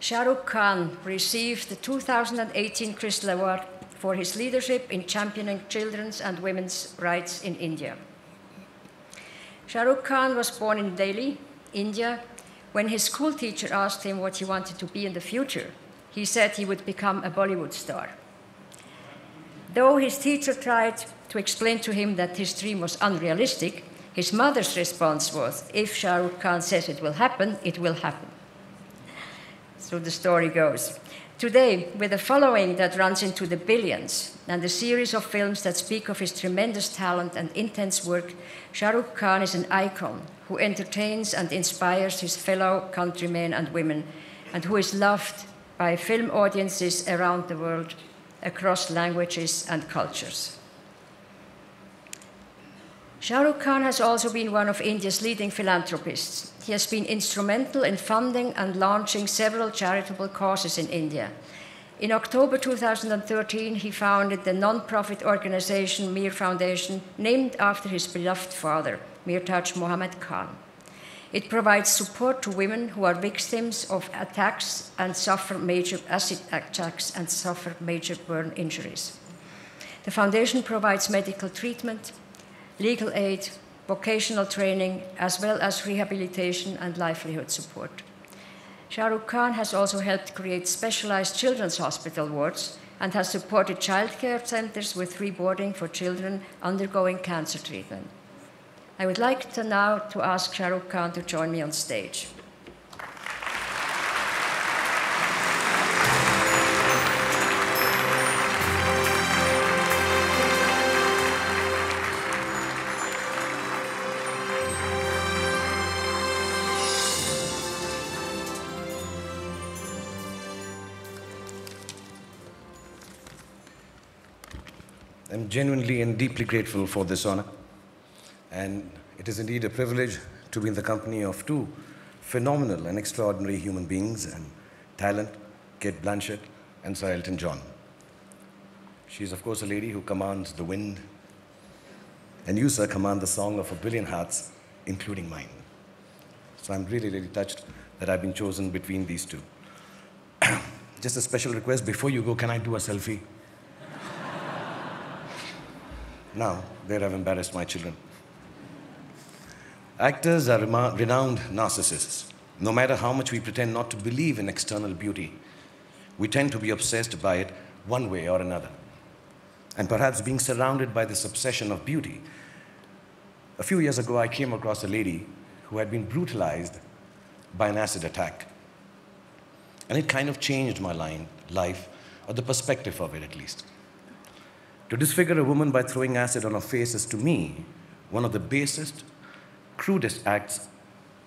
Shah Rukh Khan received the 2018 Crystal Award for his leadership in championing children's and women's rights in India. Shah Rukh Khan was born in Delhi, India. When his school teacher asked him what he wanted to be in the future, he said he would become a Bollywood star. Though his teacher tried to explain to him that his dream was unrealistic, his mother's response was, if Shah Rukh Khan says it will happen, it will happen. So the story goes. Today, with a following that runs into the billions and a series of films that speak of his tremendous talent and intense work, Shah Rukh Khan is an icon who entertains and inspires his fellow countrymen and women, and who is loved by film audiences around the world, across languages and cultures. Shah Rukh Khan has also been one of India's leading philanthropists. He has been instrumental in funding and launching several charitable causes in India. In October 2013, he founded the non-profit organization Mir Foundation, named after his beloved father, Mir Taj Mohammed Khan. It provides support to women who are victims of attacks and suffer major acid attacks and suffer major burn injuries. The foundation provides medical treatment, legal aid, vocational training, as well as rehabilitation and livelihood support. Shah Rukh Khan has also helped create specialized children's hospital wards and has supported childcare centers with free boarding for children undergoing cancer treatment. I would like to now ask Shah Rukh Khan to join me on stage. I'm genuinely and deeply grateful for this honor. And it is indeed a privilege to be in the company of two phenomenal and extraordinary human beings and talent, Cate Blanchett and Sir Elton John. She is, of course, a lady who commands the wind. And you, sir, command the song of a billion hearts, including mine. So I'm really, really touched that I've been chosen between these two. Just a special request, before you go, can I do a selfie? Now, there I've embarrassed my children. Actors are renowned narcissists. No matter how much we pretend not to believe in external beauty, we tend to be obsessed by it one way or another. And perhaps being surrounded by this obsession of beauty, a few years ago I came across a lady who had been brutalized by an acid attack. And it kind of changed my life, or the perspective of it at least. To disfigure a woman by throwing acid on her face is, to me, one of the basest, crudest acts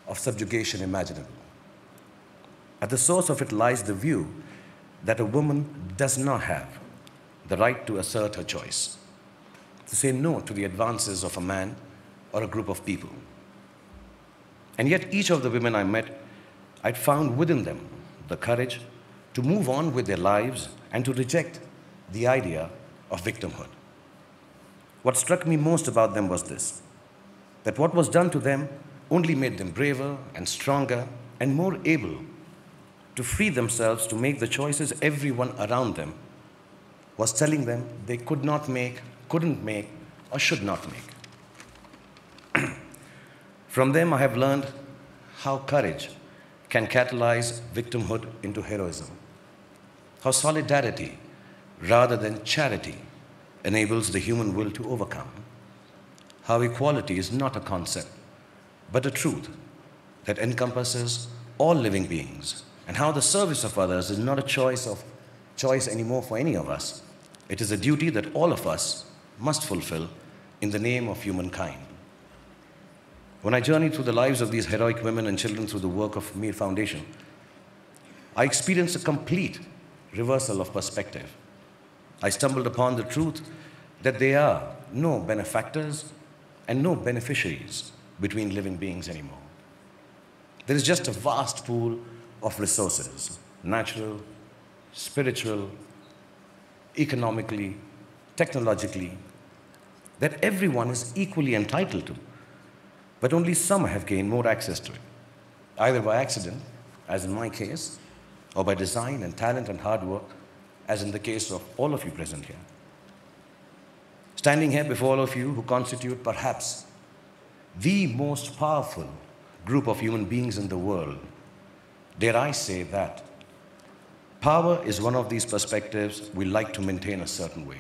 of subjugation imaginable. At the source of it lies the view that a woman does not have the right to assert her choice, to say no to the advances of a man or a group of people. And yet each of the women I met, I'd found within them the courage to move on with their lives and to reject the idea of victimhood. What struck me most about them was this, that what was done to them only made them braver and stronger and more able to free themselves to make the choices everyone around them was telling them they could not make, couldn't make, or should not make. From them I have learned how courage can catalyze victimhood into heroism, how solidarity rather than charity enables the human will to overcome, how equality is not a concept, but a truth that encompasses all living beings, and how the service of others is not a choice anymore for any of us. It is a duty that all of us must fulfill in the name of humankind. When I journeyed through the lives of these heroic women and children through the work of Mir Foundation, I experienced a complete reversal of perspective. I stumbled upon the truth that there are no benefactors and no beneficiaries between living beings anymore. There is just a vast pool of resources, natural, spiritual, economically, technologically, that everyone is equally entitled to, but only some have gained more access to it, either by accident, as in my case, or by design and talent and hard work, as in the case of all of you present here. Standing here before all of you who constitute perhaps the most powerful group of human beings in the world, dare I say that power is one of these perspectives we like to maintain a certain way.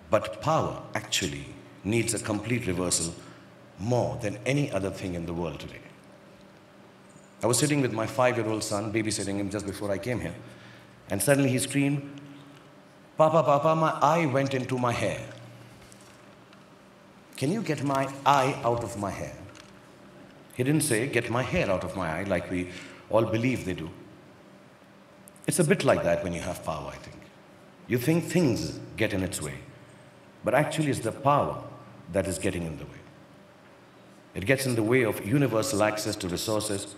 But power actually needs a complete reversal more than any other thing in the world today. I was sitting with my 5-year-old son, babysitting him just before I came here, and suddenly he screamed, "Papa, Papa, my eye went into my hair. Can you get my eye out of my hair?" He didn't say, "Get my hair out of my eye," like we all believe they do. It's a bit like that when you have power, I think. You think things get in its way, but actually it's the power that is getting in the way. It gets in the way of universal access to resources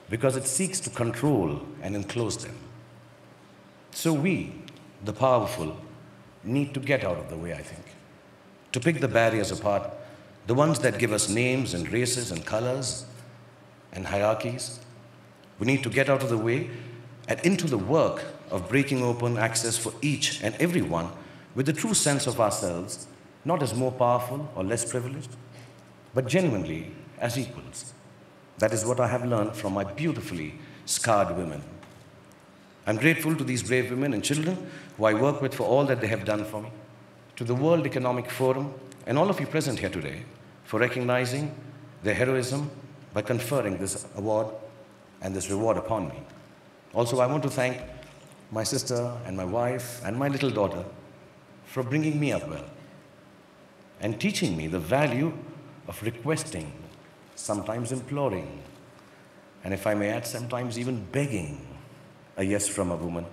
because it seeks to control and enclose them. So we, the powerful, need to get out of the way, I think. To pick the barriers apart, the ones that give us names and races and colors and hierarchies. We need to get out of the way and into the work of breaking open access for each and every one with the true sense of ourselves, not as more powerful or less privileged, but genuinely as equals. That is what I have learned from my beautifully scarred women. I'm grateful to these brave women and children who I work with for all that they have done for me, to the World Economic Forum and all of you present here today for recognizing their heroism by conferring this award and this reward upon me. Also, I want to thank my sister and my wife and my little daughter for bringing me up well and teaching me the value of requesting, sometimes imploring, and if I may add, sometimes even begging a yes from a woman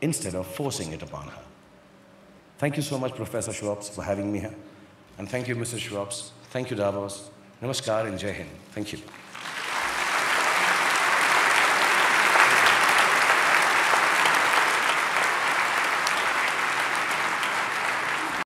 instead of forcing it upon her. Thank you so much, Professor Schwartz, for having me here. And thank you, Mrs. Schwartz. Thank you, Davos. Namaskar and Jai Hind. Thank you.